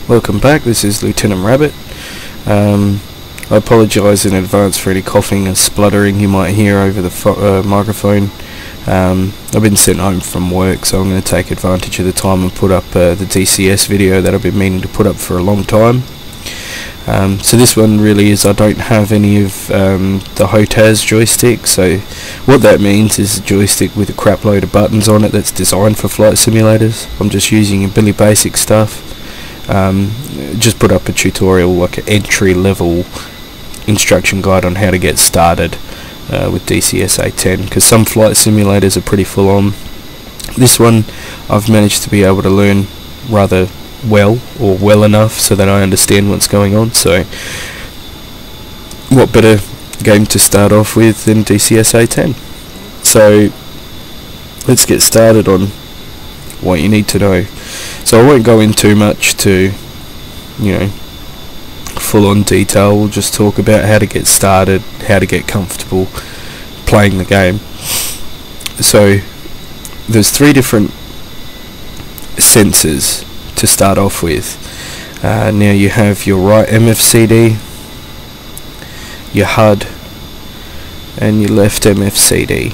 Welcome back, this is Lieutenant Rabbit. I apologise in advance for any coughing and spluttering you might hear over the microphone. I've been sent home from work, so I'm going to take advantage of the time and put up the DCS video that I've been meaning to put up for a long time. So this one really is, I don't have any of the HOTAS joystick, so what that means is a joystick with a crap load of buttons on it that's designed for flight simulators. I'm just using Billy Basic stuff. Just put up a tutorial, like an entry level instruction guide on how to get started with Dcs A10, because some flight simulators are pretty full on. This one I've managed to be able to learn rather well, or well enough so that I understand what's going on. So what better game to start off with than DCS A10? So let's get started on what you need to know. So I won't go in too much to, full on detail. We'll just talk about how to get started, how to get comfortable playing the game. So there's three different sensors to start off with. Now you have your right MFCD, your HUD, and your left MFCD.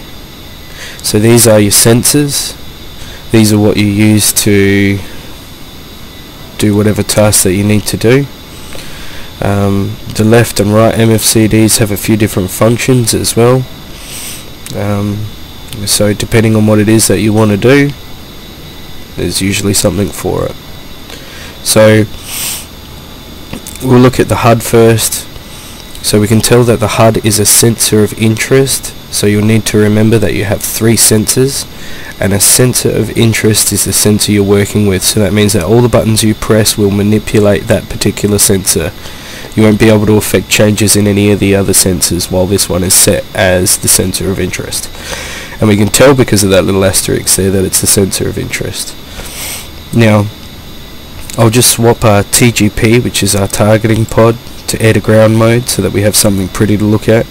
So these are your sensors. These are what you use to do whatever task that you need to do. The left and right MFCDs have a few different functions as well. So depending on what it is that you want to do, there's usually something for it. So we'll look at the HUD first. So we can tell that the HUD is a sensor of interest. So you'll need to remember that you have three sensors, and a sensor of interest is the sensor you're working with. So that means that all the buttons you press will manipulate that particular sensor. You won't be able to affect changes in any of the other sensors while this one is set as the sensor of interest. And we can tell because of that little asterisk there that it's the sensor of interest. Now I'll just swap our TGP, which is our targeting pod, to air to ground mode so that we have something pretty to look at.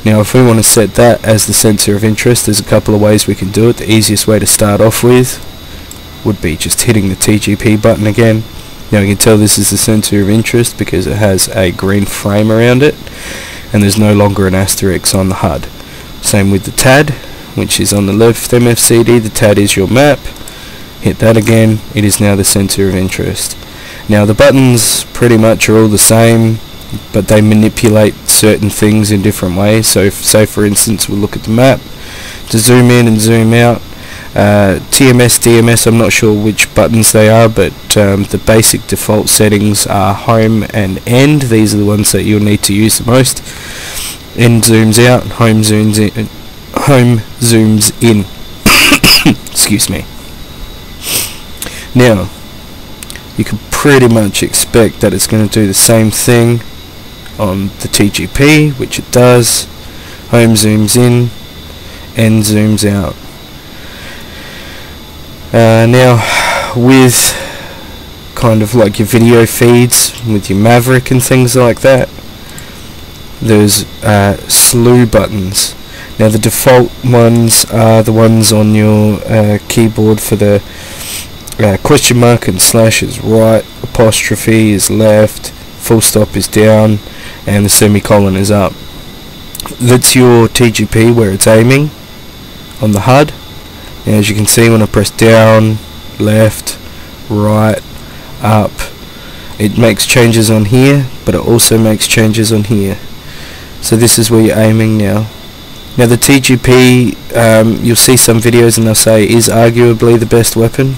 Now if we want to set that as the sensor of interest, there's a couple of ways we can do it. The easiest way to start off with would be just hitting the TGP button again. Now you can tell this is the sensor of interest because it has a green frame around it and there's no longer an asterisk on the HUD. Same with the TAD, which is on the left MFCD. The TAD is your map. Hit that again, it is now the sensor of interest. Now the buttons pretty much are all the same, but they manipulate certain things in different ways. So if, say for instance, we'll look at the map to zoom in and zoom out. TMS, DMS, I'm not sure which buttons they are, but the basic default settings are home and end. These are the ones that you'll need to use the most. End zooms out, home zooms in. Home zooms in. Excuse me. Now you can pretty much expect that it's going to do the same thing on the TGP, which it does. Home zooms in, end zooms out. Now with kind of like your video feeds with your Maverick and things like that, there's Slew Buttons. Now the default ones are the ones on your keyboard for the question mark and slash is right, apostrophe is left, full stop is down, and the semicolon is up. That's your TGP where it's aiming on the HUD. Now as you can see, when I press down, left, right, up, it makes changes on here, but it also makes changes on here. So this is where you're aiming now. Now the TGP, you'll see some videos and they'll say is arguably the best weapon.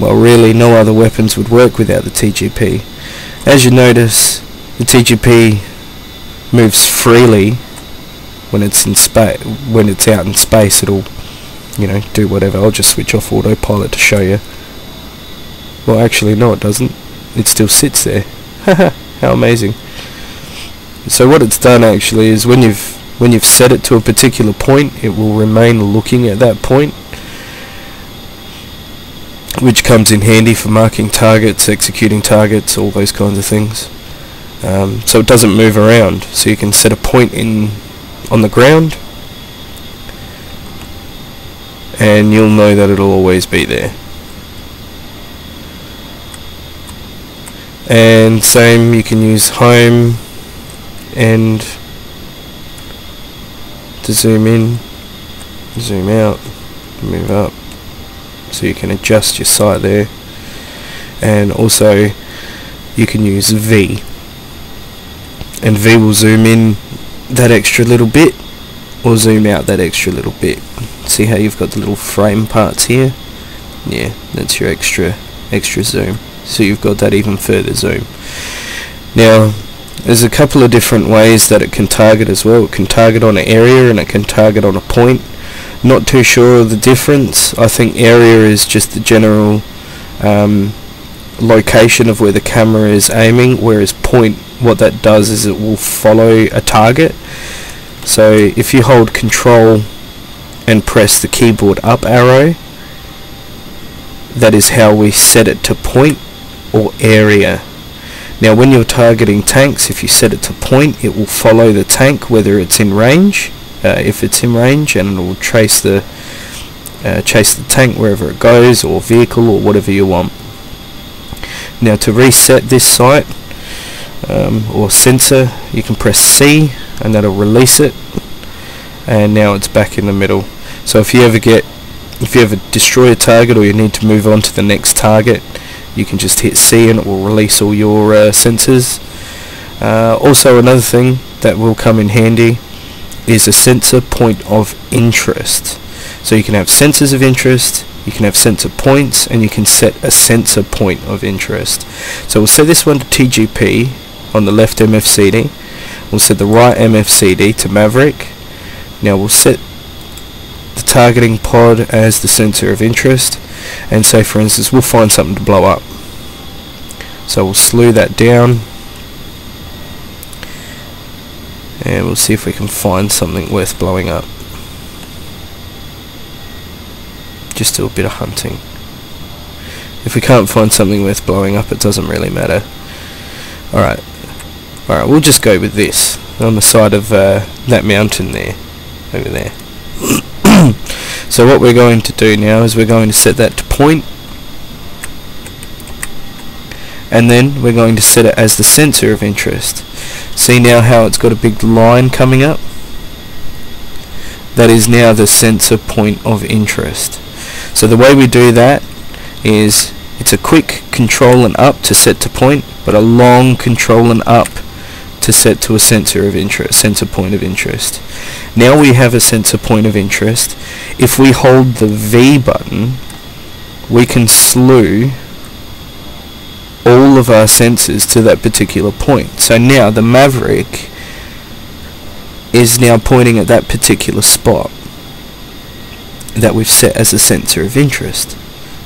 Well, really no other weapons would work without the TGP. As you notice, the TGP moves freely when it's in space. When it's out in space, it'll, do whatever. I'll just switch off Autopilot to show you. Well, actually, no, it doesn't. It still sits there. Haha, how amazing! So what it's done actually is when you've set it to a particular point, it will remain looking at that point, which comes in handy for marking targets, executing targets, all those kinds of things. So it doesn't move around. So you can set a point on the ground, and you'll know that it'll always be there. And same, you can use home and to zoom in, zoom out, move up, so you can adjust your sight there. And also you can use V, and V will zoom in that extra little bit or zoom out that extra little bit. See how you've got the little frame parts here? Yeah, that's your extra zoom, so you've got that even further zoom. Now there's a couple of different ways that it can target as well. It can target on an area and it can target on a point. Not too sure of the difference. I think area is just the general location of where the camera is aiming, whereas point, what that does is it will follow a target. So if you hold Control and press the keyboard up arrow, that is how we set it to point or area. Now when you're targeting tanks, if you set it to point, it will follow the tank whether it's in range, if it's in range, and it will chase the tank wherever it goes, or vehicle, or whatever you want. Now to reset this sight or sensor, you can press C and that'll release it, and now it's back in the middle. So if you ever destroy a target or you need to move on to the next target, you can just hit C and it will release all your sensors. Also another thing that will come in handy is a sensor point of interest. So you can have sensors of interest, you can have sensor points, and you can set a sensor point of interest. So we'll set this one to TGP on the left MFCD. We'll set the right MFCD to Maverick. Now we'll set the targeting pod as the sensor of interest, and say for instance we'll find something to blow up. So we'll slew that down, and we'll see if we can find something worth blowing up. Just do a bit of hunting. If we can't find something worth blowing up, it doesn't really matter. Alright, we'll just go with this on the side of that mountain there, over there. So what we're going to do now is we're going to set that to point, and then we're going to set it as the sensor of interest. See now how it's got a big line coming up? That is now the sensor point of interest. So the way we do that is it's a quick Control and up to set to point, but a long Control and up to set to a sensor of interest, sensor point of interest. Now we have a sensor point of interest. If we hold the V button, we can slew all of our sensors to that particular point. So now the Maverick is now pointing at that particular spot that we've set as a sensor of interest,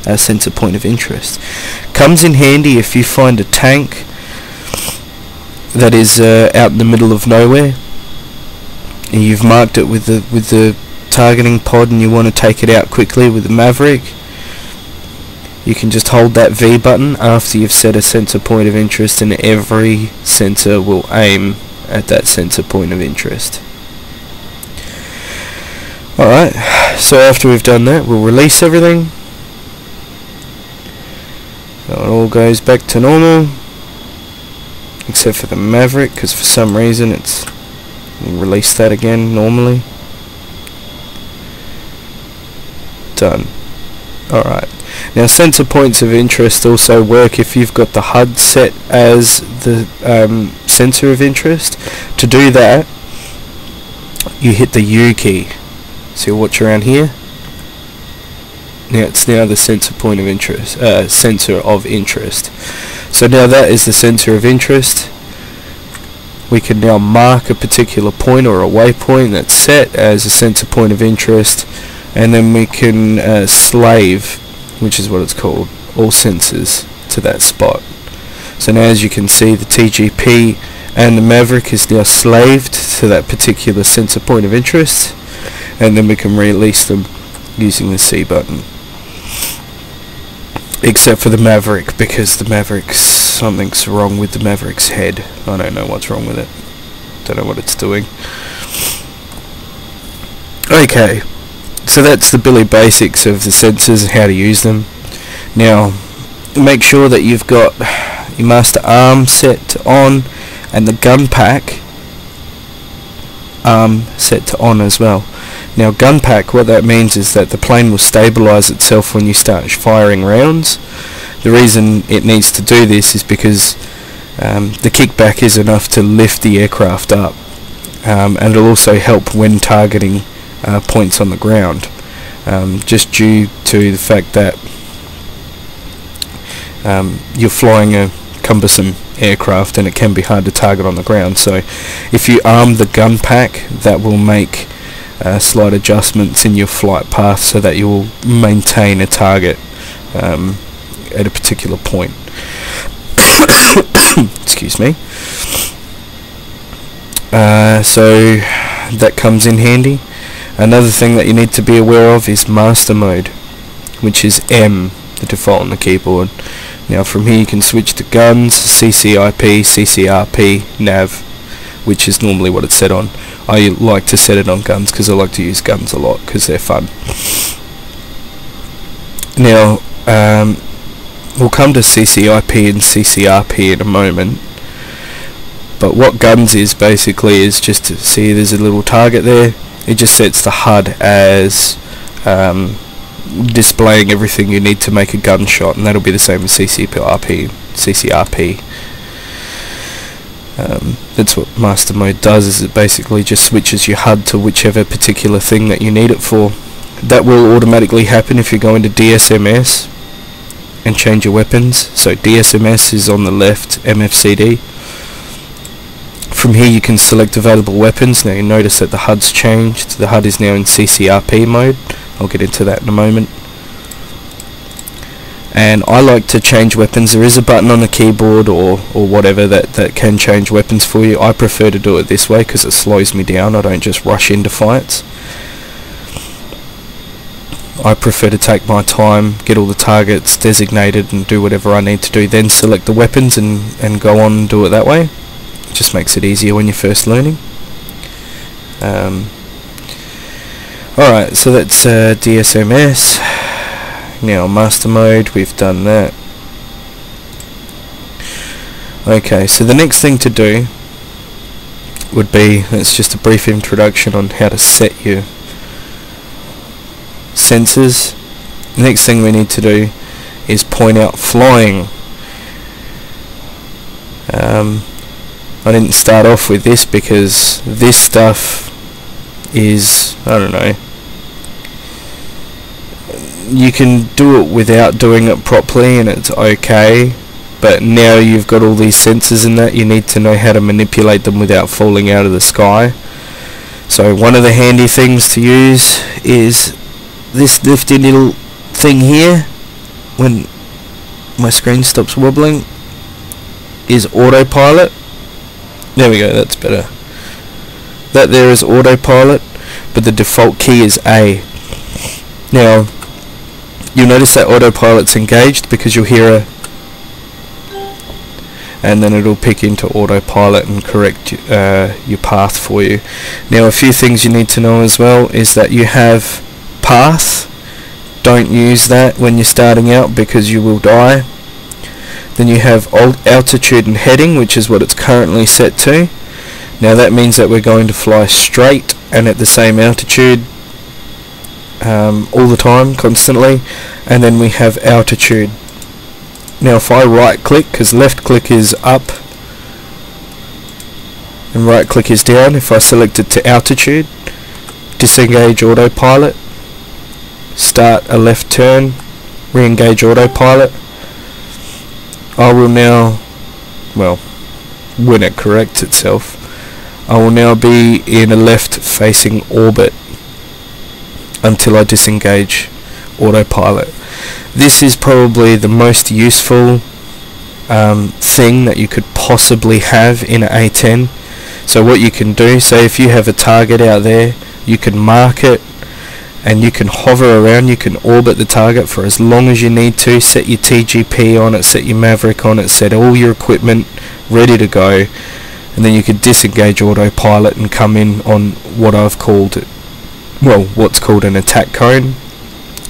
a sensor point of interest. Comes in handy if you find a tank that is out in the middle of nowhere, and you've marked it with the targeting pod, and you want to take it out quickly with the Maverick. You can just hold that V button after you've set a sensor point of interest, and every sensor will aim at that sensor point of interest. Alright, so after we've done that, we'll release everything. So it all goes back to normal, except for the Maverick, because for some reason it's release that again normally. Done. Alright. Now sensor points of interest also work if you've got the HUD set as the sensor of interest. To do that, you hit the U key. So you'll watch around here. Now it's now the sensor point of interest, sensor of interest. So now that is the sensor of interest. We can now mark a particular point or a waypoint that's set as a sensor point of interest, and then we can slave, which is what it's called, all sensors to that spot. So now as you can see, the TGP and the Maverick is now slaved to that particular sensor point of interest, and then we can release them using the C button. Except for the Maverick, because the Maverick's, something's wrong with the Maverick's head. I don't know what's wrong with it. Don't know what it's doing. Okay, so that's the Billy basics of the sensors and how to use them. Now, make sure that you've got your master arm set to on, and the gun pack arm set to on as well. Now gun pack, what that means is that the plane will stabilize itself when you start firing rounds. The reason it needs to do this is because the kickback is enough to lift the aircraft up, and it'll also help when targeting points on the ground, just due to the fact that you're flying a cumbersome aircraft and it can be hard to target on the ground. So if you arm the gun pack, that will make slight adjustments in your flight path so that you will maintain a target at a particular point. Excuse me. So that comes in handy. Another thing that you need to be aware of is master mode, which is M, the default on the keyboard. Now from here you can switch to guns, CCIP, CCRP, nav, which is normally what it's set on. I like to set it on guns because I like to use guns a lot because they're fun. Now we'll come to CCIP and CCRP in a moment, but what guns is basically is just to see there's a little target there. It just sets the HUD as displaying everything you need to make a gunshot, and that'll be the same as CCRP. That's what master mode does, is it basically just switches your HUD to whichever particular thing that you need it for. That will automatically happen if you go into DSMS and change your weapons. So DSMS is on the left, MFCD. From here you can select available weapons. Now you notice that the HUD's changed. The HUD is now in CCRP mode. I'll get into that in a moment. And I like to change weapons. There is a button on the keyboard or whatever that can change weapons for you. I prefer to do it this way because it slows me down. I don't just rush into fights. I prefer to take my time, get all the targets designated and do whatever I need to do, then select the weapons and go on and do it that way. It just makes it easier when you're first learning. Alright, so that's DSMS. Now master mode, we've done that. Okay, so the next thing to do would be, it's just a brief introduction on how to set your sensors. The next thing we need to do is point out flying. I didn't start off with this because this stuff is, I don't know, you can do it without doing it properly and it's okay, but now you've got all these sensors in that, you need to know how to manipulate them without falling out of the sky. So one of the handy things to use is this nifty little thing here, when my screen stops wobbling, is Autopilot. There we go, that's better. That there is Autopilot, but the default key is A. Now you'll notice that Autopilot's engaged because you'll hear a, and then it'll pick into Autopilot and correct your path for you. Now a few things you need to know as well is that you have path. Don't use that when you're starting out because you will die. Then you have altitude and heading, which is what it's currently set to. Now that means that we're going to fly straight and at the same altitude all the time, constantly. And then we have altitude. Now if I right click, because left click is up and right click is down, if I select it to altitude, disengage Autopilot, start a left turn, re-engage Autopilot, I will now, well, when it corrects itself, I will now be in a left facing orbit until I disengage Autopilot. This is probably the most useful thing that you could possibly have in an A10. So what you can do, say if you have a target out there, you can mark it and you can hover around, you can orbit the target for as long as you need to, set your TGP on it, set your Maverick on it, set all your equipment ready to go, and then you can disengage Autopilot and come in on what I've called, well, what's called an attack cone.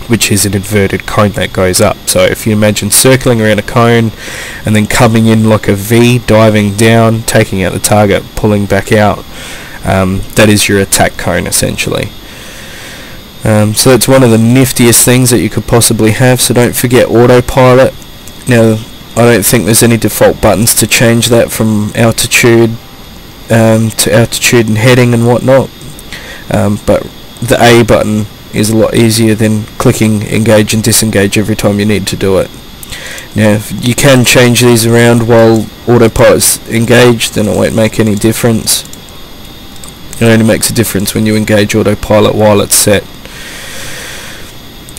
which is an inverted cone that goes up. So if you imagine circling around a cone and then coming in like a V, diving down, taking out the target, pulling back out, that is your attack cone essentially. So it's one of the niftiest things that you could possibly have. So don't forget Autopilot. Now I don't think there's any default buttons to change that from altitude to altitude and heading and whatnot, but the A button is a lot easier than clicking engage and disengage every time you need to do it. Now you can change these around while Autopilot's engaged, then it won't make any difference. It only makes a difference when you engage Autopilot while it's set.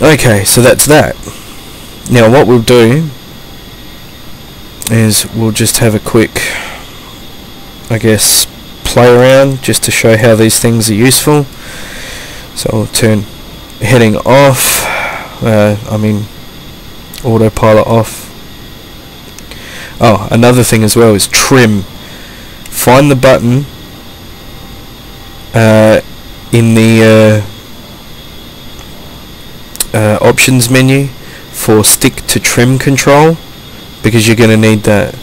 Okay, so that's that. Now what we'll do is we'll just have a quick, I guess, play around just to show how these things are useful. So I'll turn heading off, Autopilot off. Oh, another thing as well is trim. Find the button in the options menu for stick to trim control, because you're going to need that.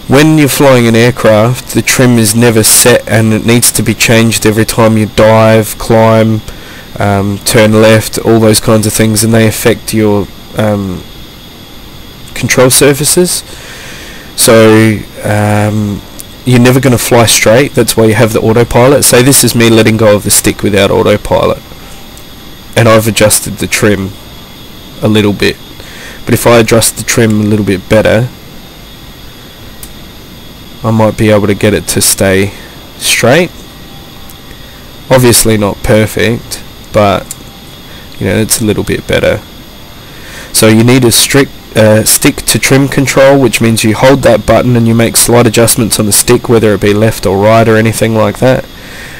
When you're flying an aircraft, the trim is never set and it needs to be changed every time you dive, climb, turn left, all those kinds of things, and they affect your control surfaces. So you're never going to fly straight. That's why you have the Autopilot. Say this is me letting go of the stick without Autopilot, and I've adjusted the trim a little bit. But if I adjust the trim a little bit better, I might be able to get it to stay straight. Obviously not perfect, but you know, it's a little bit better. So you need a strict stick to trim control, which means you hold that button and you make slight adjustments on the stick, whether it be left or right or anything like that,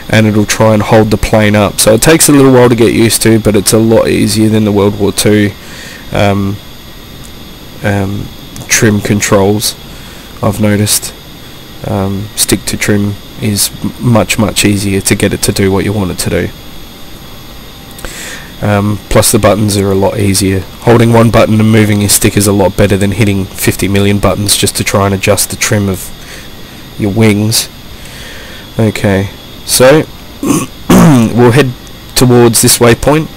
and it'll try and hold the plane up. So it takes a little while to get used to, but it's a lot easier than the World War II trim controls, I've noticed. Stick to trim is much easier to get it to do what you want it to do. Plus the buttons are a lot easier. Holding one button and moving your stick is a lot better than hitting 50 million buttons just to try and adjust the trim of your wings. Okay, so we'll head towards this waypoint.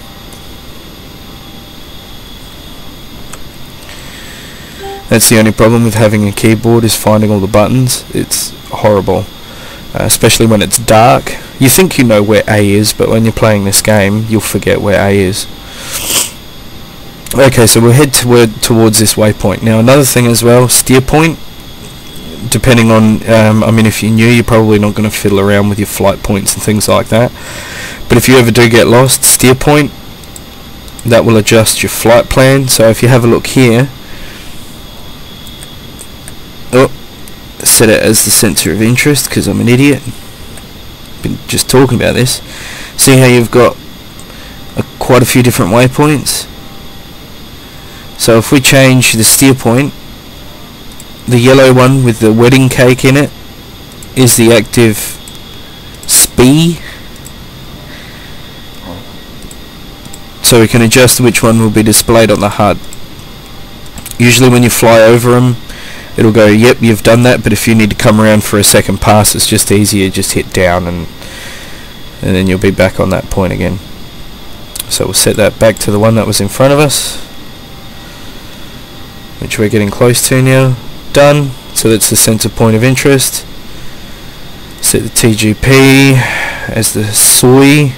That's the only problem with having a keyboard, is finding all the buttons. It's horrible, especially when it's dark. You think you know where A is, but when you're playing this game, you'll forget where A is. Okay, so we'll head towards this waypoint. Now another thing as well, steer point. Depending on, if you're new, you're probably not going to fiddle around with your flight points and things like that. But if you ever do get lost, steer point, that will adjust your flight plan. So if you have a look here, set it as the center of interest because I'm an idiot. Been just talking about this. See how you've got quite a few different waypoints. So if we change the steer point, the yellow one with the wedding cake in it is the active SPI. So we can adjust which one will be displayed on the HUD. Usually when you fly over them, it'll go, yep, you've done that, but if you need to come around for a second pass, it's just easier, just hit down and then you'll be back on that point again. So we'll set that back to the one that was in front of us, which we're getting close to now. Done. So that's the center point of interest. Set the TGP as the SOI,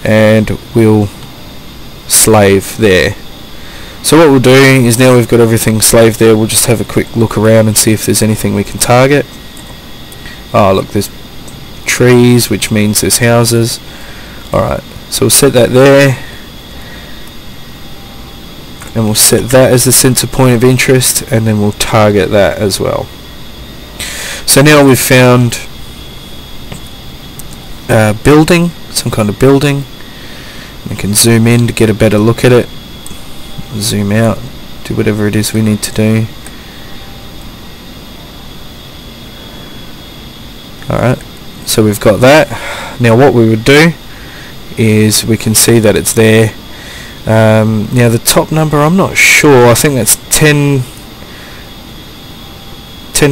and we'll slave there. So what we'll do is, now we've got everything slaved there, we'll just have a quick look around and see if there's anything we can target. Oh look, there's trees, which means there's houses. Alright, so we'll set that there, and we'll set that as the center point of interest, and then we'll target that as well. So now we've found a building, some kind of building. We can zoom in to get a better look at it. Zoom out, do whatever it is we need to do. Alright, so we've got that. Now what we would do is, we can see that it's there. Now the top number, I'm not sure. I think that's 10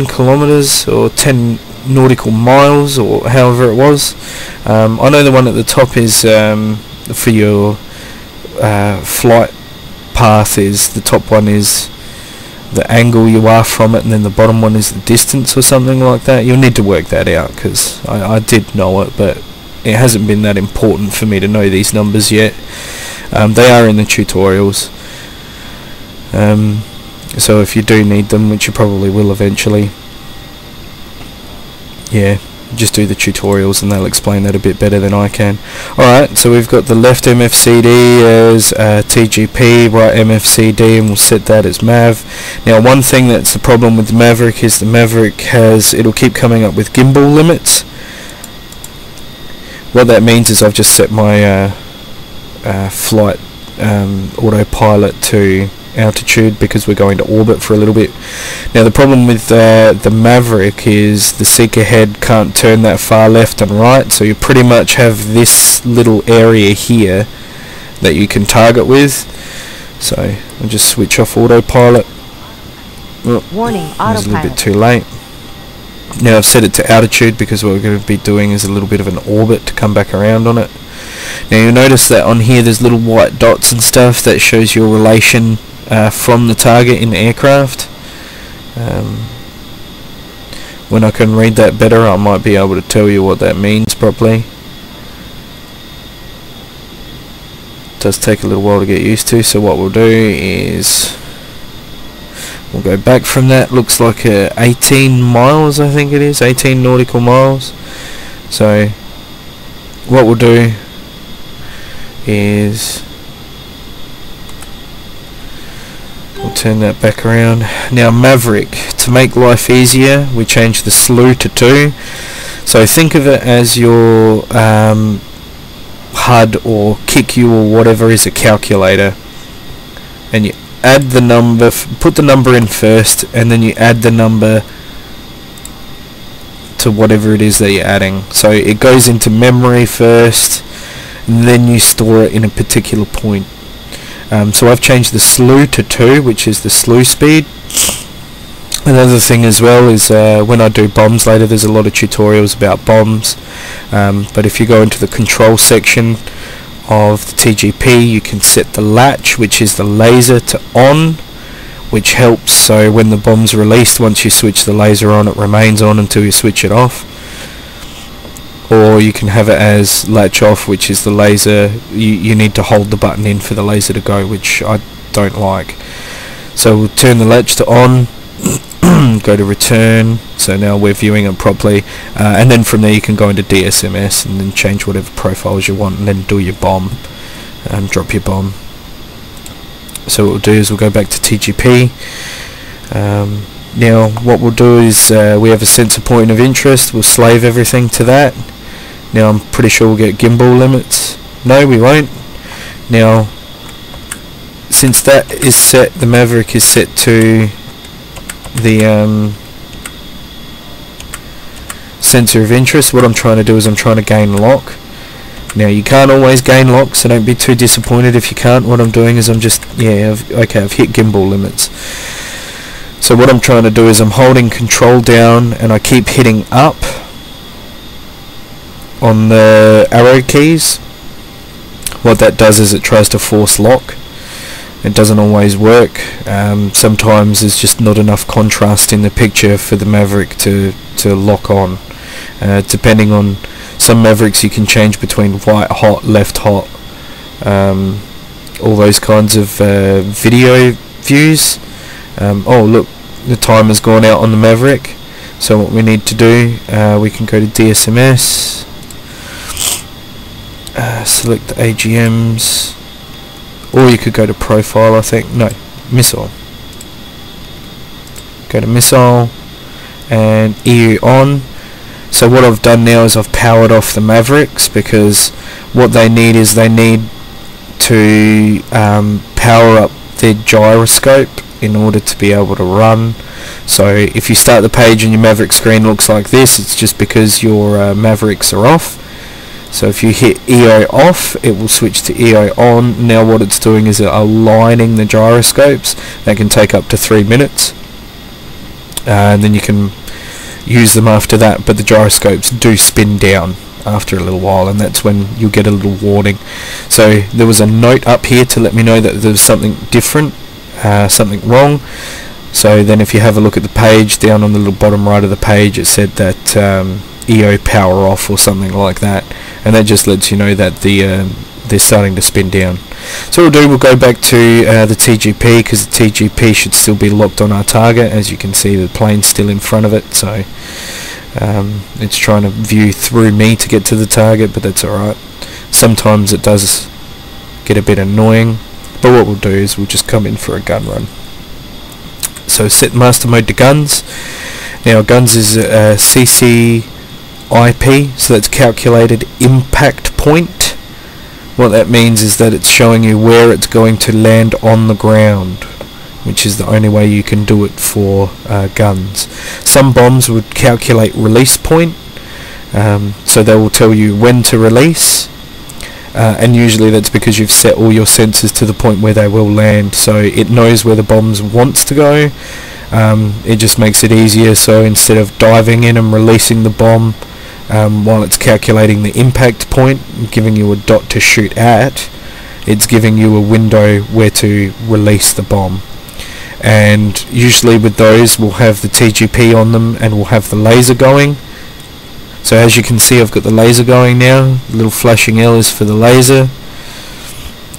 kilometers or 10 nautical miles, or however it was. I know the one at the top is for your flight path. Is the top one is the angle you are from it, and then the bottom one is the distance or something like that. You'll need to work that out, because I did know it, but it hasn't been that important for me to know these numbers yet. They are in the tutorials, so if you do need them, which you probably will eventually, yeah, just do the tutorials and they'll explain that a bit better than I can. Alright, so we've got the left MFCD as TGP, right MFCD, and we'll set that as MAV. Now one thing that's the problem with the Maverick is the Maverick it'll keep coming up with gimbal limits. What that means is I've just set my flight autopilot to altitude, because we're going to orbit for a little bit. Now the problem with the Maverick is the seeker head can't turn that far left and right, so you pretty much have this little area here that you can target with. So I'll just switch off autopilot. Oh, warning, autopilot. It's a little bit too late. Now I've set it to altitude, because what we're going to be doing is a little bit of an orbit to come back around on it. Now you'll notice that on here there's little white dots and stuff that shows your relation from the target in the aircraft. When I can read that better, I might be able to tell you what that means properly. It does take a little while to get used to, so what we'll do is we'll go back from that. Looks like 18 miles, I think it is, 18 nautical miles. So what we'll do is we'll turn that back around. Now Maverick, to make life easier, we change the slew to 2. So think of it as your HUD or KickU or whatever is a calculator, and you add the number, put the number in first, and then you add the number to whatever it is that you're adding. So it goes into memory first, and then you store it in a particular point. So I've changed the slew to 2, which is the slew speed. Another thing as well is when I do bombs later, there's a lot of tutorials about bombs, but if you go into the control section of the TGP, you can set the latch, which is the laser, to on, which helps so when the bomb's released, once you switch the laser on, it remains on until you switch it off. Or you can have it as latch off, which is the laser, you need to hold the button in for the laser to go, which I don't like. So we'll turn the latch to on, go to return, so now we're viewing it properly, and then from there you can go into DSMS and then change whatever profiles you want, and then do your bomb, drop your bomb. So what we'll do is we'll go back to TGP. Now what we'll do is we have a sensor point of interest, we'll slave everything to that. Now I'm pretty sure we'll get gimbal limits. No, we won't. Now since that is set, the Maverick is set to the sensor of interest. What I'm trying to do is I'm trying to gain lock. Now you can't always gain lock, so don't be too disappointed if you can't. What I'm doing is I'm just, I've hit gimbal limits. So what I'm trying to do is I'm holding control down and I keep hitting up on the arrow keys. What that does is it tries to force lock. It doesn't always work. Sometimes there's just not enough contrast in the picture for the Maverick to lock on. Depending on some Mavericks, you can change between white hot, left hot, all those kinds of video views. Oh look, the timer's gone out on the Maverick. So what we need to do, we can go to DSMS, select the AGMs, or you could go to profile, I think. No, missile. Go to missile and EU on. So what I've done now is I've powered off the Mavericks, because what they need is they need to power up their gyroscope in order to be able to run. So if you start the page and your Maverick screen looks like this, it's just because your Mavericks are off. So if you hit EO off, it will switch to EO on. Now what it's doing is aligning the gyroscopes. That can take up to 3 minutes, and then you can use them after that, but the gyroscopes do spin down after a little while, and that's when you'll get a little warning. So there was a note up here to let me know that there was something different, something wrong. So then if you have a look at the page, down on the little bottom right of the page, it said that EO power off or something like that, and that just lets you know that they're starting to spin down. So what we'll go back to the TGP, because the TGP should still be locked on our target. As you can see, the plane's still in front of it, so it's trying to view through me to get to the target, but that's alright. Sometimes it does get a bit annoying, but what we'll do is we'll just come in for a gun run. So set master mode to guns. Now guns is CCIP, so that's calculated impact point. What that means is that it's showing you where it's going to land on the ground, which is the only way you can do it for guns. Some bombs would calculate release point, so they will tell you when to release, and usually that's because you've set all your sensors to the point where they will land, so it knows where the bombs wants to go. It just makes it easier, so instead of diving in and releasing the bomb while it's calculating the impact point and giving you a dot to shoot at, it's giving you a window where to release the bomb. And usually with those we'll have the TGP on them, and we'll have the laser going. So as you can see, I've got the laser going now. The little flashing L is for the laser,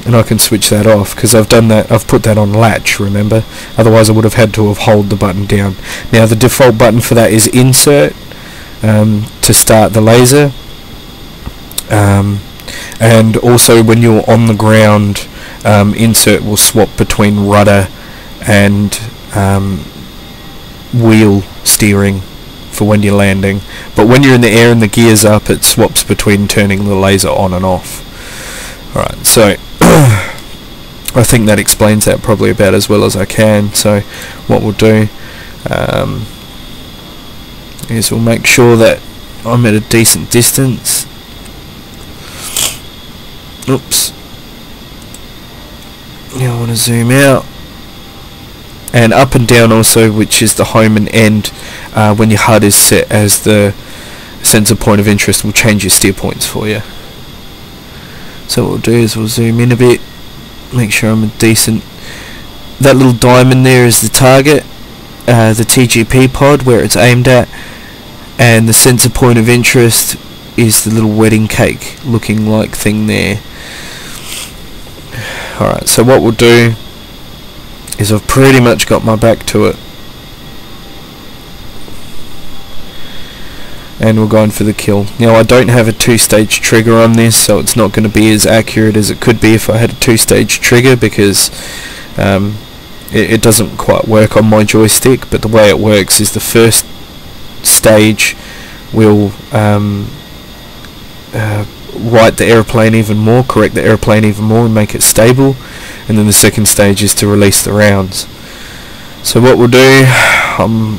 and I can switch that off because I've done that. I've put that on latch, remember, otherwise I would have had to have held the button down. Now the default button for that is insert, to start the laser, and also when you're on the ground, insert will swap between rudder and wheel steering for when you're landing, but when you're in the air and the gear's up, it swaps between turning the laser on and off. Alright, so I think that explains that probably about as well as I can. So what we'll do is we'll make sure that I'm at a decent distance. Oops. Now I want to zoom out, and up and down also, which is the home and end, when your HUD is set as the sensor point of interest, will change your steer points for you. So what we'll do is we'll zoom in a bit, make sure I'm a decent. That little diamond there is the target, the TGP pod where it's aimed at, and the sensor point of interest is the little wedding cake looking like thing there. Alright, so what we'll do is I've pretty much got my back to it, and we're going for the kill. Now I don't have a 2-stage trigger on this, so it's not going to be as accurate as it could be if I had a 2-stage trigger, because it doesn't quite work on my joystick. But the way it works is the first stage will right the airplane even more, correct the airplane even more and make it stable, and then the second stage is to release the rounds. So what we'll do, I'm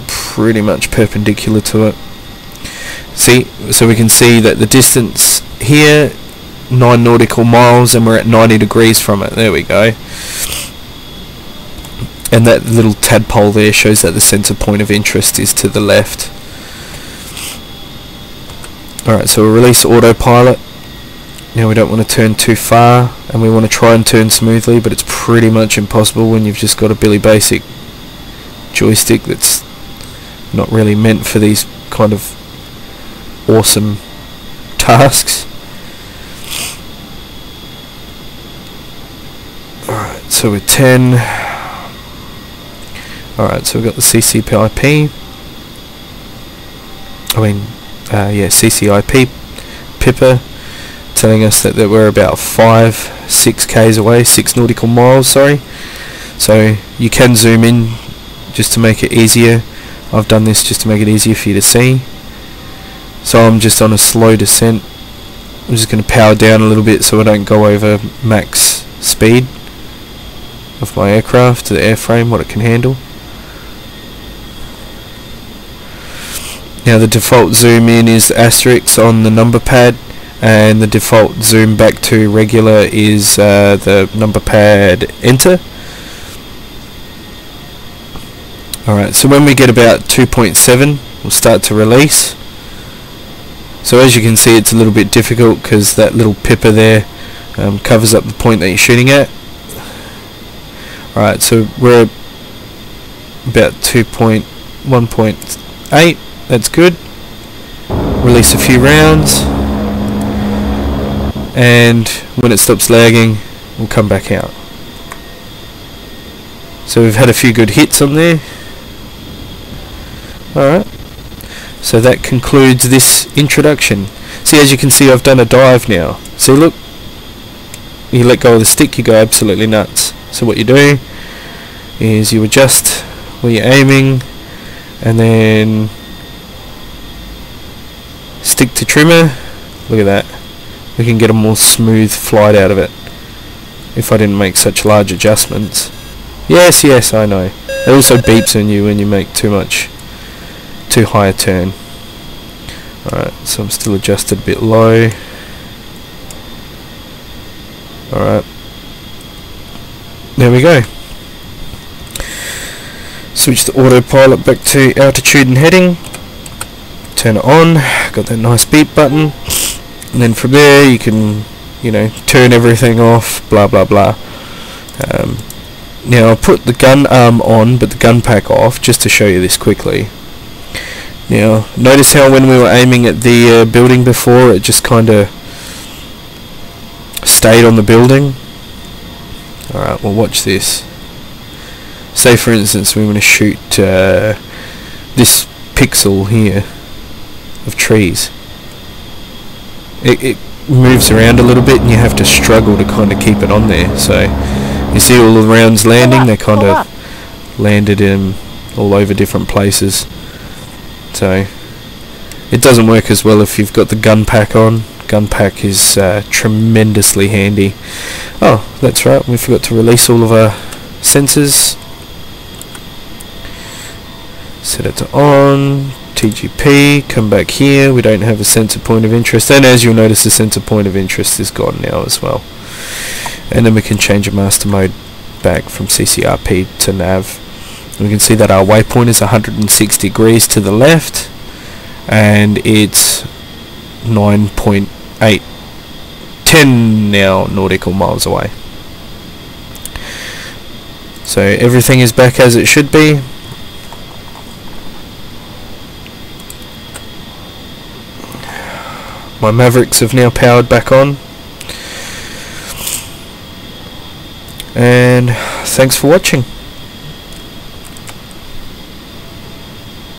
pretty much perpendicular to it. See, so we can see that the distance here, 9 nautical miles, and we're at 90 degrees from it. There we go. And that little tadpole there shows that the sensor point of interest is to the left. Alright, so we'll release Autopilot. Now we don't want to turn too far, and we want to try and turn smoothly, but it's pretty much impossible when you've just got a Billy Basic joystick that's not really meant for these kind of awesome tasks. Alright, so we're 10. Alright, so we've got the CCIP. CCIP Pipper telling us that we're about 5-6 k's away, 6 nautical miles, sorry. So you can zoom in just to make it easier. I've done this just to make it easier for you to see. So I'm just on a slow descent. I'm just going to power down a little bit so I don't go over max speed of my aircraft to the airframe, what it can handle. Now the default zoom in is asterisk on the number pad, and the default zoom back to regular is the number pad enter. Alright, so when we get about 2.7 we'll start to release. So as you can see, it's a little bit difficult because that little pipper there covers up the point that you're shooting at. Alright, so we're about 1.8, that's good. Release a few rounds, and when it stops lagging we'll come back out. So we've had a few good hits on there. Alright, so that concludes this introduction. See, as you can see, I've done a dive now. See, look, you let go of the stick, you go absolutely nuts. So what you do is you adjust where you're aiming, and then stick to trimmer. Look at that, we can get a more smooth flight out of it if I didn't make such large adjustments. Yes, yes, I know. It also beeps on you when you make too high a turn. Alright, so I'm still adjusted a bit low. Alright, there we go. Switch the autopilot back to altitude and heading. Turn it on. Got that nice beep button. And then from there you can, you know, turn everything off, blah blah blah. Now I'll put the gun arm on but the gun pack off just to show you this quickly. Now notice how when we were aiming at the building before, it just kinda stayed on the building. Alright, well watch this. Say for instance we want to shoot this pixel here of trees. It moves around a little bit and you have to struggle to kind of keep it on there. So you see all the rounds landing, they kind of landed in all over different places. So it doesn't work as well if you've got the gun pack on. Gun pack is tremendously handy. Oh, that's right, we forgot to release all of our sensors. Set it to on, TGP, come back here, we don't have a sensor point of interest, and as you'll notice the sensor point of interest is gone now as well. And then we can change a master mode back from CCRP to nav. We can see that our waypoint is 106 degrees to the left, and it's 9.810 now nautical miles away. So everything is back as it should be. My Mavericks have now powered back on. And thanks for watching.